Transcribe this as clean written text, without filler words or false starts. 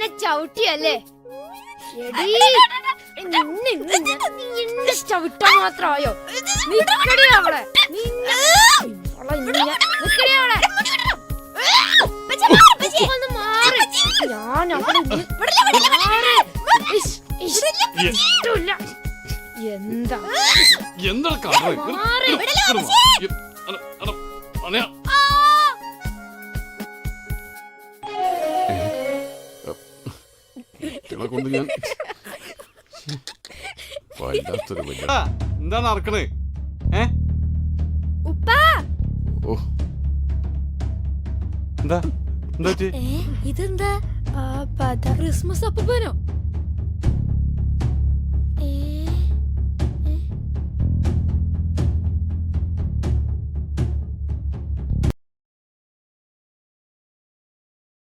എന്നെ ചവിട്ടിയല്ലേ? ചവിട്ടാൻ മാത്രമായോ? നിക്കടി അവിടെ. ഞാൻ എന്താ കൊണ്ട് ഞാൻ എന്താ നടക്കണേ? ഓ എന്താ എന്താ ഇതെന്താ? ക്രിസ്മസ് അപ്പനോ?